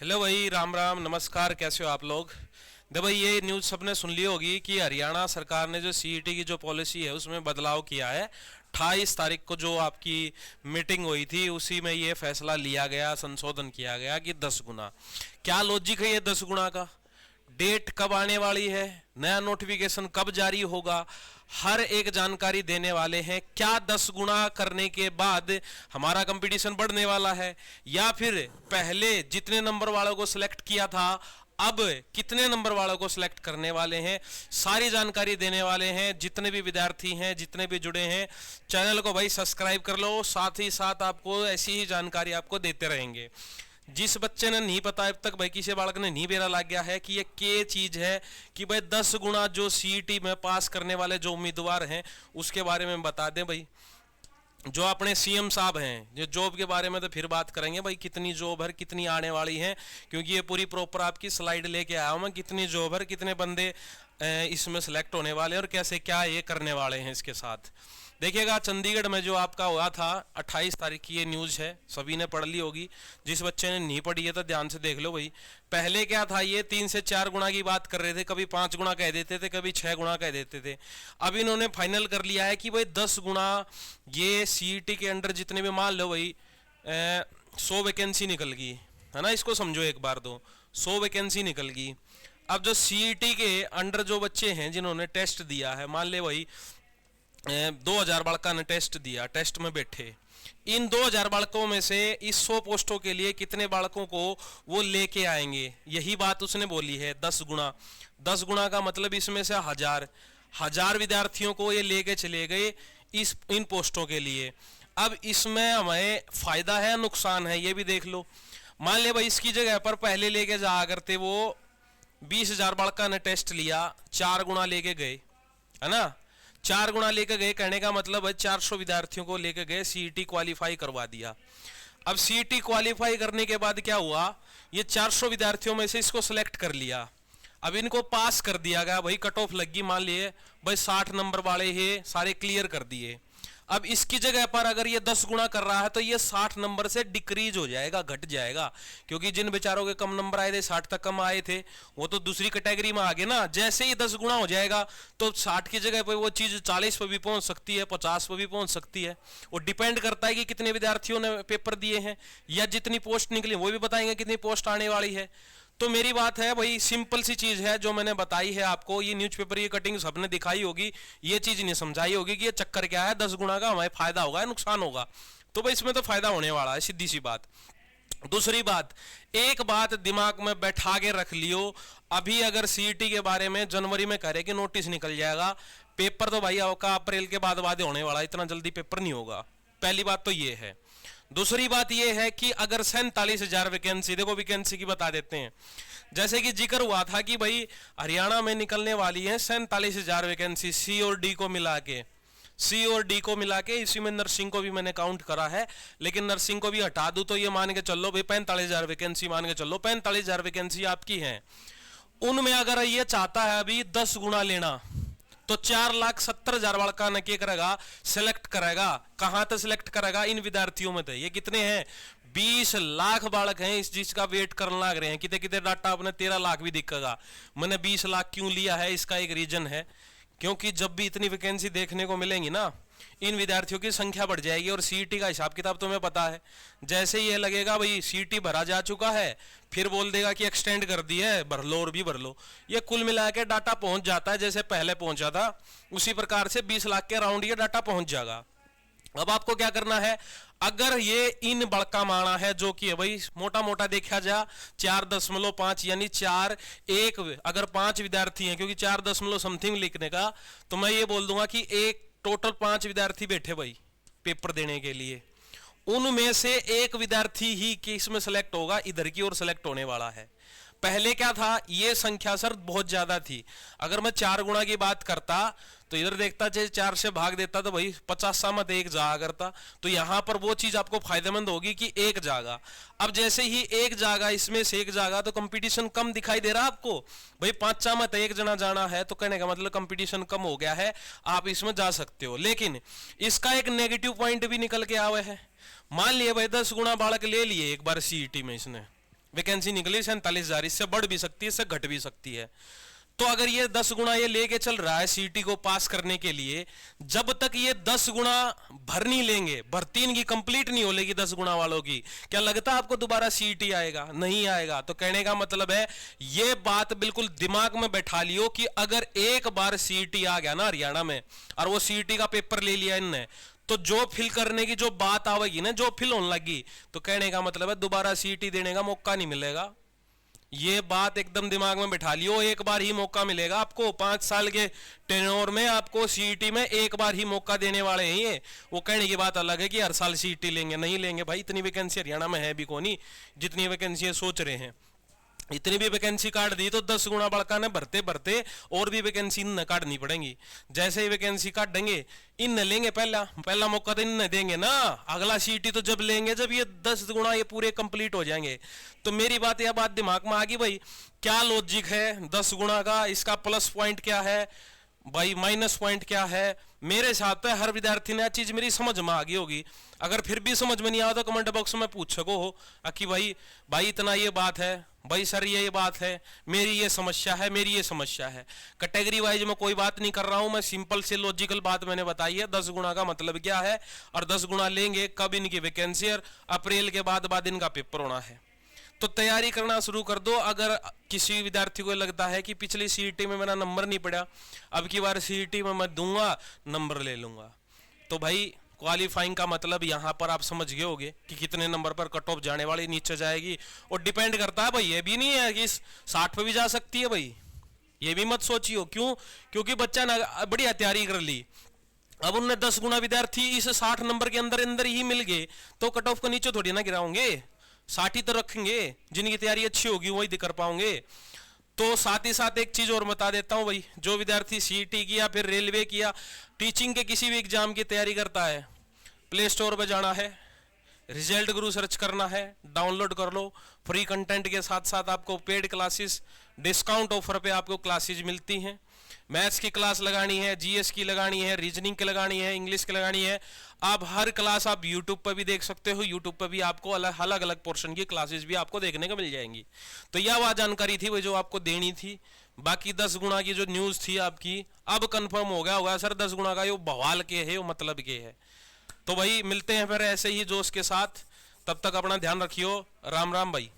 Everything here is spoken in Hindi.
हेलो भाई, राम राम, नमस्कार। कैसे हो आप लोग? देखो भाई, ये न्यूज़ सबने सुन ली होगी कि हरियाणा सरकार ने जो सीईटी की जो पॉलिसी है उसमें बदलाव किया है। 28 तारीख को जो आपकी मीटिंग हुई थी उसी में ये फैसला लिया गया, संशोधन किया गया कि 10 गुना। क्या लॉजिक है ये 10 गुना का? डेट कब आने वाली है, नया नोटिफिकेशन कब जारी होगा, हर एक जानकारी देने वाले हैं। क्या 10 गुना करने के बाद हमारा कंपटीशन बढ़ने वाला है, या फिर पहले जितने नंबर वालों को सिलेक्ट किया था अब कितने नंबर वालों को सिलेक्ट करने वाले हैं, सारी जानकारी देने वाले हैं। जितने भी विद्यार्थी हैं, जितने भी जुड़े हैं, चैनल को भाई सब्सक्राइब कर लो। साथ ही साथ आपको ऐसी ही जानकारी आपको देते रहेंगे। जिस बच्चे ने नहीं पता अब तक भाई, किसी बालक ने नहीं बेरा लग गया है कि ये क्या चीज है, कि भाई 10 गुना जो सीईटी में पास करने वाले जो उम्मीदवार हैं उसके बारे में बता दें भाई। जो अपने सीएम साहब हैं, जो जॉब के बारे में तो फिर बात करेंगे भाई, कितनी जॉब है, कितनी आने वाली है, क्योंकि ये पूरी प्रॉपर आपकी स्लाइड लेके आया हूं मैं। कितनी जॉब है, कितने बंदे इसमें सेलेक्ट होने वाले हैं और कैसे क्या ये करने वाले हैं इसके साथ। देखिएगा, चंडीगढ़ में जो आपका हुआ था 28 तारीख की ये न्यूज़ है, सभी ने पढ़ ली होगी। जिस बच्चे ने नहीं पढ़ी है तो ध्यान से देख लो भाई। पहले क्या था, ये 3 से 4 गुना की बात कर रहे थे, कभी 5 गुना कह देते थे, कभी 6 गुना कह देते थे। अब इन्होंने फाइनल कर लिया है कि भाई 10 गुना ये सीईटी के अंडर जितने भी, मान लो भाई 100 वैकेंसी निकल गई है ना, इसको समझो एक बार, 100 वैकेंसी निकल गई। अब जो सीईटी के अंडर जो बच्चे हैं जिन्होंने टेस्ट दिया है, मान ले भाई 2000 बालका ने टेस्ट दिया, टेस्ट में बैठे, इन 2000 बालकों में से इस 100 पोस्टों के लिए कितने बालकों को वो लेके आएंगे, यही बात उसने बोली है। 10 गुना, 10 गुना का मतलब इसमें से हजार विद्यार्थियों को ये लेके चले गए इन पोस्टों के लिए। अब इसमें हमें फायदा है, नुकसान है, ये भी देख लो। मान ले भाई, इसकी जगह पर पहले लेके जाया करते वो 20,000 बालका ने टेस्ट लिया, 4 गुना लेके गए, है ना। 4 गुना लेकर गए, कहने का मतलब है 400 विद्यार्थियों को लेकर गए, सीईटी क्वालिफाई करवा दिया। अब सीईटी क्वालिफाई करने के बाद क्या हुआ, ये 400 विद्यार्थियों में से इसको सिलेक्ट कर लिया। अब इनको पास कर दिया गया भाई, कट ऑफ लगी, मान लिए भाई 60 नंबर वाले ही सारे क्लियर कर दिए। अब इसकी जगह पर अगर ये 10 गुना कर रहा है तो ये 60 नंबर से डिक्रीज हो जाएगा, घट जाएगा, क्योंकि जिन बेचारों के कम नंबर आए थे, 60 तक कम आए थे, वो तो दूसरी कैटेगरी में आ गए ना। जैसे ही 10 गुना हो जाएगा तो 60 की जगह पर वो चीज 40 पर भी पहुंच सकती है, 50 पर भी पहुंच सकती है। वो डिपेंड करता है कि कितने विद्यार्थियों ने पेपर दिए हैं, या जितनी पोस्ट निकली वो भी बताएंगे कितनी पोस्ट आने वाली है। तो मेरी बात है भाई, सिंपल सी चीज है जो मैंने बताई है आपको। ये न्यूज़पेपर की कटिंग सबने दिखाई होगी, ये चीज नहीं समझाई होगी कि ये चक्कर क्या है, 10 गुना का हमें फायदा होगा या नुकसान होगा। तो भाई इसमें तो फायदा होने वाला है, सीधी सी बात। दूसरी बात, एक बात दिमाग में बैठा के रख लियो, अभी अगर सीईटी के बारे में जनवरी में करे कि नोटिस निकल जाएगा, पेपर तो भाई आपका अप्रैल के बाद होने वाला, इतना जल्दी पेपर नहीं होगा। पहली बात तो ये है। दूसरी बात यह है कि अगर 47,000 वैकेंसी, देखो वैकेंसी की बता देते हैं, जैसे कि जिक्र हुआ था कि भाई हरियाणा में निकलने वाली है 47,000 वैकेंसी, सी और डी को मिला के, सी और डी को मिला के। इसी में नर्सिंग को भी मैंने काउंट करा है, लेकिन नर्सिंग को भी हटा दूं तो ये मान के चलो भाई 45,000 वैकेंसी, मान के चलो 45,000 वैकेंसी आपकी है। उनमें अगर ये चाहता है अभी 10 गुना लेना तो 4,70,000 बालका ने क्या करेगा, सिलेक्ट करेगा। कहां तक सिलेक्ट करेगा, इन विद्यार्थियों में थे। ये कितने हैं, 20 लाख बालक हैं इस चीज का वेट करने लग रहे हैं। कितने कितने डाटा अपने 13 लाख भी दिखेगा। मैंने 20 लाख क्यों लिया है, इसका एक रीजन है, क्योंकि जब भी इतनी वैकेंसी देखने को मिलेंगी ना, इन विद्यार्थियों की संख्या बढ़ जाएगी। और सीईटी का हिसाब किताब तुम्हें पता है, जैसे ही ये लगेगा भाई सीईटी भरा जा चुका है, फिर बोल देगा कि एक्सटेंड कर दी है, भर लो और भी भर लो। ये कुल मिला के डाटा पहुंच जाता है, जैसे पहले पहुंचा था उसी प्रकार से 20 लाख के अराउंड ये डाटा पहुंच जाएगा। अब आपको क्या करना है, अगर ये इन बड़का माना है जो कि भाई मोटा मोटा देखा जा 4.5 यानी 4 एक, अगर 5 विद्यार्थी हैं, क्योंकि 4 समथिंग लिखने का, तो मैं ये बोल दूंगा कि एक टोटल 5 विद्यार्थी बैठे भाई पेपर देने के लिए, उनमें से एक विद्यार्थी ही केस में सेलेक्ट होगा, इधर की ओर सेलेक्ट होने वाला है। पहले क्या था, ये संख्या सर बहुत ज्यादा थी। अगर मैं 4 गुना की बात करता तो इधर देखता, चाहे 4 से भाग देता तो भाई 50 मत एक जाया करता। तो यहां पर वो चीज आपको फायदेमंद होगी कि एक जागा। अब जैसे ही एक जागा, इसमें से एक जागा, तो कंपटीशन कम दिखाई दे रहा आपको। भाई 5 मत एक जना जाना है तो कहने का मतलब कंपटीशन कम हो गया है, आप इसमें जा सकते हो। लेकिन इसका एक नेगेटिव पॉइंट भी निकल के आवे है। मान लिए भाई 10 गुना बालक ले लिए एक बार सीईटी में इसने, वैकेंसी निकली 47,000, इससे बढ़ भी सकती है, इससे घट भी सकती है। तो अगर ये 10 गुना ये लेके चल रहा है सीईटी को पास करने के लिए, जब तक ये 10 गुना भर नहीं लेंगे, भर्ती इनकी कंप्लीट नहीं हो लेगी 10 गुना वालों की, क्या लगता है आपको दोबारा सीईटी आएगा? नहीं आएगा। तो कहने का मतलब है, ये बात बिल्कुल दिमाग में बैठा लियो कि अगर एक बार सीईटी आ गया ना हरियाणा में, और वो सीईटी का पेपर ले लिया इनने, तो जो फिल करने की जो बात आवेगी ना, जो फिल होने लगी, तो कहने का मतलब है दोबारा सीईटी देने का मौका नहीं मिलेगा। ये बात एकदम दिमाग में बिठा लियो, एक बार ही मौका मिलेगा आपको। 5 साल के टेन्योर में आपको सीईटी में एक बार ही मौका देने वाले हैं ये। वो कहने की बात अलग है कि हर साल सीईटी लेंगे, नहीं लेंगे भाई। इतनी वैकेंसी हरियाणा में है भी कौन, जितनी वैकेंसी सोच रहे हैं। इतनी भी वैकेंसी काट दी तो 10 गुना बड़का ने भरते भरते और भी वैकेंसी इन काटनी पड़ेंगी। जैसे ही वैकेंसी काट देंगे, इन लेंगे पहला मौका तो इन देंगे ना। अगला सीईटी तो जब लेंगे जब ये 10 गुना ये पूरे कंप्लीट हो जाएंगे। तो मेरी बात यह बात दिमाग में आ गई भाई, क्या लॉजिक है 10 गुना का, इसका प्लस पॉइंट क्या है भाई, माइनस पॉइंट क्या है। मेरे हिसाब से हर विद्यार्थी ने चीज मेरी समझ में आ गई होगी। अगर फिर भी समझ में नहीं आया तो कमेंट बॉक्स में पूछ सको हो कि भाई इतना ये बात है, भाई सर ये बात है, मेरी ये समस्या है, मेरी ये समस्या है। कैटेगरी वाइज में कोई बात नहीं कर रहा हूं मैं, सिंपल से लॉजिकल बात मैंने बताई है। 10 गुना का मतलब क्या है, और 10 गुना लेंगे कब इनकी वैकेंसी, और अप्रैल के बाद इनका पेपर होना है। तो तैयारी करना शुरू कर दो। अगर किसी विद्यार्थी को लगता है कि पिछली सीईटी में मेरा नंबर नहीं पड़ा, अब की बार सीईटी में मैं दूंगा नंबर ले लूंगा, तो भाई क्वालिफाइंग का मतलब यहां पर आप समझ गए होगे कि कितने नंबर पर कट ऑफ जाने वाली नीचे जाएगी। और डिपेंड करता है भाई, ये भी नहीं है कि 60 पे भी जा सकती है भाई, ये भी मत सोचियो। क्यों? क्योंकि बच्चा ना बढ़िया तैयारी कर ली, अब उनने 10 गुना विद्यार्थी इस 60 नंबर के अंदर ही मिल गए, तो कट ऑफ को नीचे थोड़ी ना गिराओगे, 60 ही तो रखेंगे। जिनकी तैयारी अच्छी होगी वही कर पाओगे। तो साथ ही साथ एक चीज और बता देता हूं भाई, जो विद्यार्थी सीईटी की या फिर रेलवे की या टीचिंग के किसी भी एग्जाम की तैयारी करता है, प्ले स्टोर पर जाना है, रिजल्ट गुरु सर्च करना है, डाउनलोड कर लो। फ्री कंटेंट के साथ साथ आपको पेड क्लासेस डिस्काउंट ऑफर पे आपको क्लासेस मिलती हैं। मैथ्स की क्लास लगानी है, जीएस की लगानी है, रीजनिंग की लगानी है, इंग्लिश की लगानी है, आप हर क्लास आप यूट्यूब पर भी देख सकते हो। यूट्यूब पर भी आपको अलग अलग पोर्शन की क्लासेस भी आपको देखने को मिल जाएंगी। तो यह वह जानकारी थी वो जो आपको देनी थी। बाकी 10 गुना की जो न्यूज थी आपकी, अब कंफर्म हो गया होगा सर 10 गुना का ये बवाल के है, वो मतलब के है। तो भाई मिलते हैं फिर ऐसे ही जोश के साथ, तब तक अपना ध्यान रखियो। राम राम भाई।